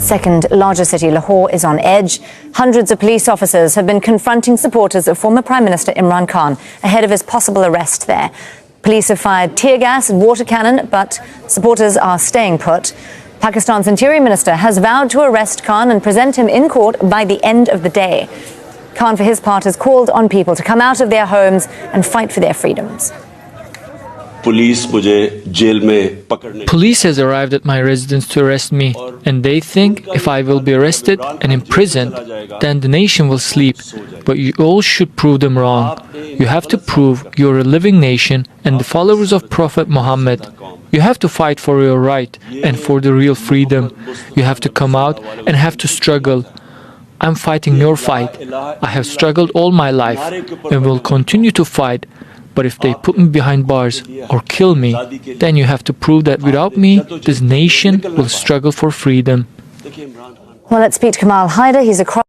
Second largest city, Lahore, is on edge. Hundreds of police officers have been confronting supporters of former Prime Minister Imran Khan ahead of his possible arrest there. Police have fired tear gas and water cannon, but supporters are staying put. Pakistan's Interior Minister has vowed to arrest Khan and present him in court by the end of the day. Khan, for his part, has called on people to come out of their homes and fight for their freedoms. Police has arrived at my residence to arrest me, and they think if I will be arrested and imprisoned, then the nation will sleep. But you all should prove them wrong. You have to prove you're a living nation and the followers of Prophet Muhammad. You have to fight for your right and for the real freedom. You have to come out and have to struggle. I'm fighting your fight. I have struggled all my life and will continue to fight. But if they put me behind bars or kill me, then you have to prove that without me, this nation will struggle for freedom. Well, let's speak to Kamal Haider. He's across